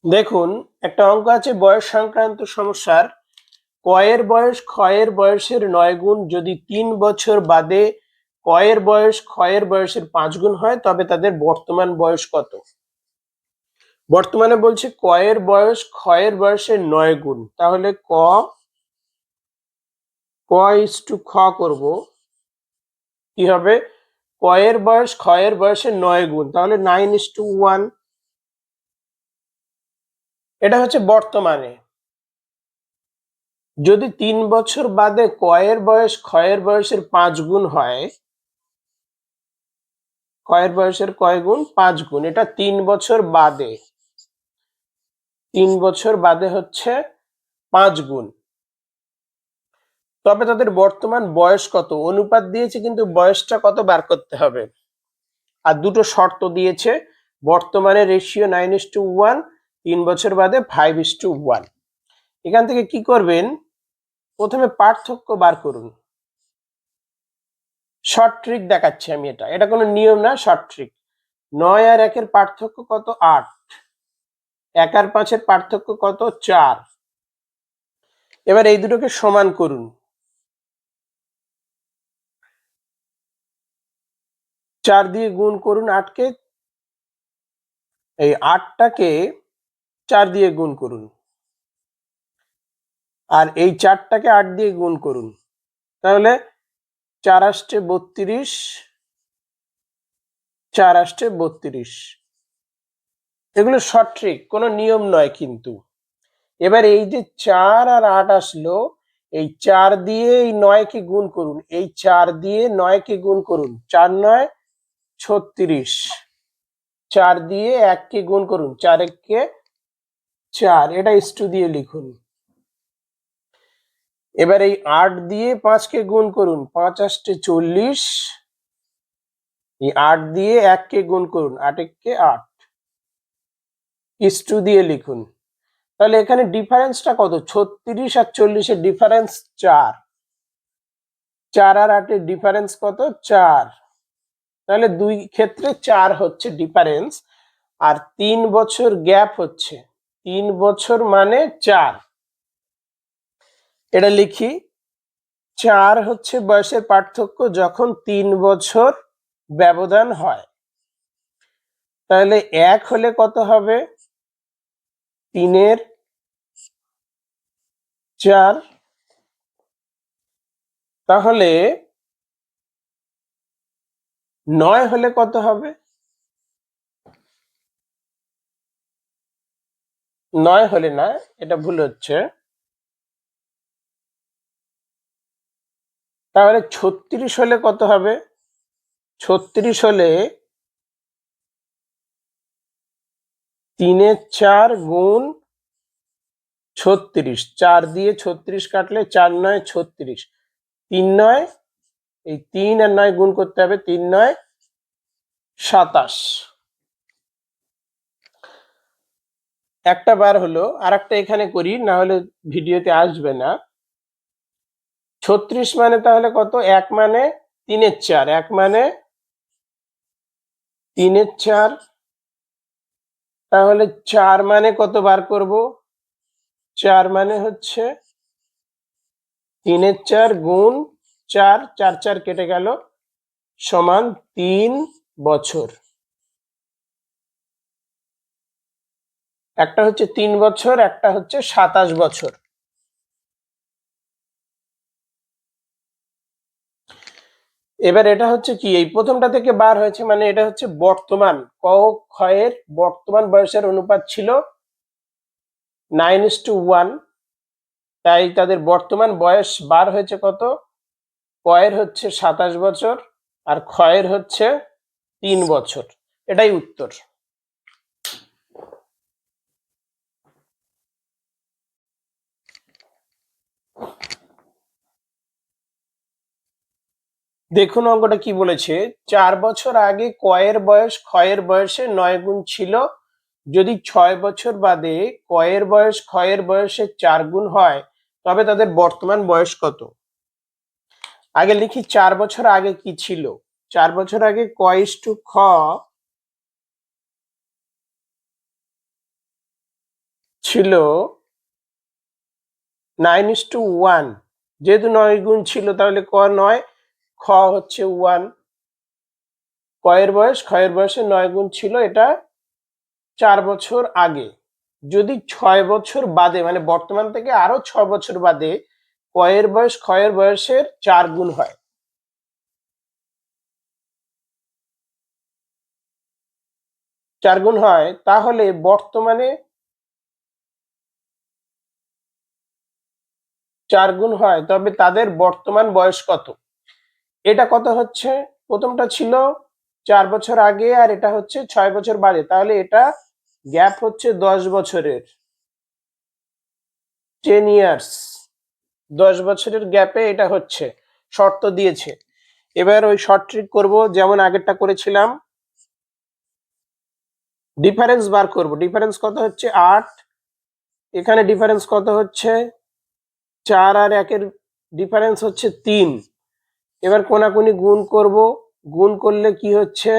দেখুন, একটা অঙ্ক আছে বয়স সংক্রান্ত সমস্যার। কয়ের বয়স ক্ষয়ের বয়সের 9 গুণ যদি 3 বছর বাদে কয়ের বয়স ক্ষয়ের বয়সের 5 গুণ হয় তবে তাদের বর্তমান বয়স কত? বর্তমানে বলছে কয়ের বয়স ক্ষয়ের বয়সের 9 গুণ, তাহলে ক ইস টু খ করব। কি হবে? কয়ের বয়স ক্ষয়ের বয়সের 9 গুণ, তাহলে 9:1। এটা হচ্ছে বর্তমানে। যদি 3 বছর বাদে কয়ের বয়স ক্ষয়ের বয়সের 5 গুণ হয়, ক্ষয়ের বয়সের কয় গুণ? 5 গুণ। এটা 3 বছর বাদে, 3 বছর বাদে হচ্ছে 5 গুণ। তবে তাদের বর্তমান বয়স কত? অনুপাত দিয়েছে কিন্তু বয়সটা কত বার করতে হবে। আর দুটো শর্ত দিয়েছে, বর্তমানে রেশিও 9:1, 3 বছর বাদে 5:1। এখান থেকে কি করবেন? প্রথমে পার্থক্য বার করুন। শর্ট ট্রিক দেখাচ্ছি আমি। এটা কোনো নিয়ম না, শর্ট ট্রিক। 9 আর 1 এর পার্থক্য কত? 8। 1 আর 5 এর পার্থক্য কত? 4। এবার এই দুটোকে সমান করুন। 4 দিয়ে গুণ করুন 8 কে, এই 8টাকে 4 দিয়ে গুণ করুন, আর এই 4টাকে 8 দিয়ে গুণ করুন। তাহলে 4 আসছে 32, 4 আসছে 32। এগুলো শর্ট ট্রিক, কোনো নিয়ম নয় কিন্তু। এবার এই যে 4 আর 8 আসলো, এই 4 দিয়ে এই 9 কে গুণ করুন, এই 4 দিয়ে 9 কে গুণ করুন। 4 9 36। 4 দিয়ে 1 কে গুণ করুন, 4 1 কে 4। এটা ইস্টু দিয়ে লিখুন। এবার এই 8 দিয়ে 5 কে গুণ করুন, 5 আসছে 40। এই 8 দিয়ে 1 কে গুণ করুন, 8 1 কে 8। ইস্টু দিয়ে লিখুন। তাহলে এখানে ডিফারেন্সটা কত? 36 আর 40 এর ডিফারেন্স 4। 4 আর 8 এর ডিফারেন্স কত? 4। তাহলে দুই ক্ষেত্রে 4 হচ্ছে ডিফারেন্স, আর 3 বছর গ্যাপ হচ্ছে। 3 বছর মানে 4। এটা লিখি। 4 হচ্ছে বয়সের পার্থক্য যখন 3 বছর ব্যবধান হয়। তাহলে 1 হলে কত হবে? 3 এর 4। তাহলে 9 হলে কত হবে? 9 হলে না, এটা ভুল হচ্ছে। তাহলে 36 হলে কত হবে? 36 হলে 3 এর 4 গুণ 36। 4 দিয়ে 36 কাটলে 4 9 36। 3 9, এই 3 আর 9 গুণ করতে হবে, 3 9 27। একটা বার হলো, আর একটা এখানে করি, না হলে ভিডিওতে আসবে না। 36 মানে তাহলে কত? 1 মানে 3 এর 4, 1 মানে 3 এর 4। তাহলে 4 মানে কত বার করব? 4 মানে হচ্ছে 3 এর 4 গুণ 4, 4 4 কেটে গেল, সমান 3 বছর। একটা হচ্ছে 3 বছর, একটা হচ্ছে 27 বছর। এবার এটা হচ্ছে কি? এই প্রথমটা থেকে বার হয়েছে, মানে এটা হচ্ছে বর্তমান। ক ক্ষয়ের বর্তমান বয়সের অনুপাত ছিল 9:1, তাই তাদের বর্তমান বয়স বার হয়েছে কত? কয়ের হচ্ছে 27 বছর, আর ক্ষয়ের হচ্ছে 3 বছর। এটাই উত্তর। দেখুন অঙ্কটা কি বলেছে। 4 বছর আগে কয়ের বয়স ক্ষয়ের বয়সে 9 গুণ ছিল। যদি 6 বছর বাদে কয়ের বয়স ক্ষয়ের বয়সে 4 গুণ হয় তবে তাদের বর্তমান বয়স কত? আগে লিখি 4 বছর আগে কি ছিল। 4 বছর আগে ক ইস টু খ ছিল 9:1, যেহেতু 9 গুণ ছিল তাহলে ক 9, খ হচ্ছে 1। কয়ের বয়স, ক্ষয়ের বয়সে 9 গুণ ছিল, এটা 4 বছর আগে। যদি 6 বছর বাদে মানে বর্তমান থেকে আরো 6 বছর বাদে কয়ের বয়স ক্ষয়ের বয়সের 4 গুণ হয়, তাহলে বর্তমানে 4 গুণ হয়, তবে তাদের বর্তমান বয়স কত? এটা কত হচ্ছে? প্রথমটা ছিল 4 বছর আগে আর এটা হচ্ছে 6 বছর বাদে, তাহলে এটা গ্যাপ হচ্ছে 10 বছরের, 10 ইয়ার্স। 10 বছরের গ্যাপে এটা হচ্ছে, শর্ত দিয়েছে। এবার ওই শর্ট ট্রিক করবো যেমন আগেরটা করেছিলাম, ডিফারেন্স বার করব। ডিফারেন্স কত হচ্ছে? 8। এখানে ডিফারেন্স কত হচ্ছে? 4 আর 1 এর ডিফারেন্স হচ্ছে 3। এবার কোনাকুনি গুণ করব, গুণ করলে কি হচ্ছে?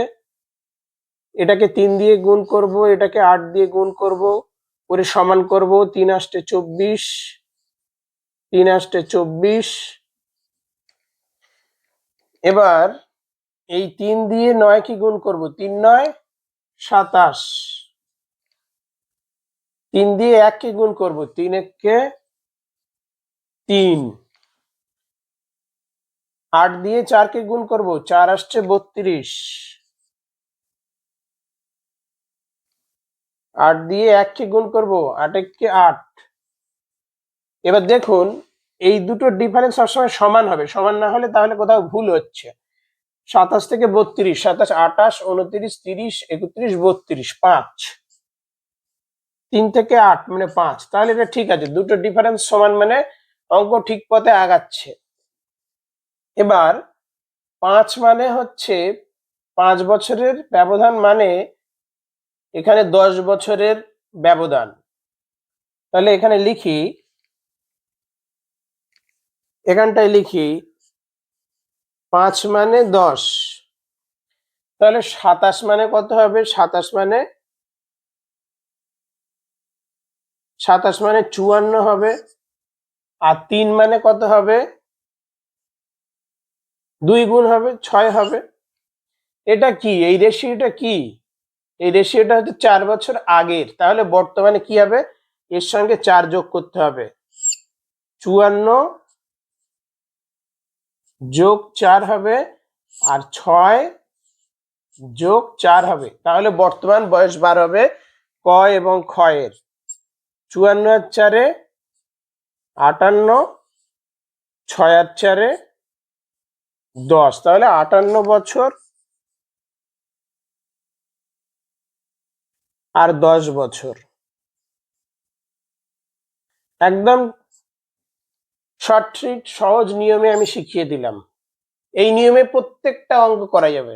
এটাকে 3 দিয়ে গুণ করব, এটাকে 8 দিয়ে গুণ করব, করে সমান করব। 3 আষ্টে 24, 3 আষ্টে 24। এবার এই 3 দিয়ে 9 কি গুণ করব? 3 9 27। 3 দিয়ে 1 কে গুণ করব, 3 1 কে 3। 8 দিয়ে 4 কে গুণ করব, 4 আসছে 32। 8 দিয়ে 1 কে গুণ করব, 8 1 কে 8। এবার দেখুন এই দুটোর ডিফারেন্স সবসময় সমান হবে, সমান না হলে তাহলে কোথাও ভুল হচ্ছে। 27 থেকে 32, 27 28 29 30 31 32, 5। 3 থেকে 8 মানে 5, তাহলে এটা ঠিক আছে, দুটো ডিফারেন্স সমান মানে অঙ্ক ঠিক পথে আগাচ্ছে। এবার 5 মানে হচ্ছে 5 বছরের ব্যবধান, মানে এখানে 10 বছরের ব্যবধান। তাহলে এখানে লিখি, এখানটায় লিখি 5 মানে 10। তাহলে 27 মানে কত হবে? 27 মানে 54 হবে। আর 3 মানে কত হবে? 2 গুণ হবে, 6 হবে। এটা কি? এই রেশিওটা কি? এই রেশিওটা হচ্ছে 4 বছর আগের, তাহলে বর্তমানে কি হবে? এর সঙ্গে 4 যোগ করতে হবে। 54 যোগ 4 হবে, আর 6 যোগ 4 হবে, তাহলে বর্তমান বয়স বার হবে ক এবং খ এর। 54 আর 4 58, 6 আর 4 10, তাহলে 58 বছর আর 10 বছর। একদম শর্ট ট্রিক, সহজ নিয়মে আমি শিখিয়ে দিলাম। এই নিয়মে প্রত্যেকটা অঙ্ক করা যাবে।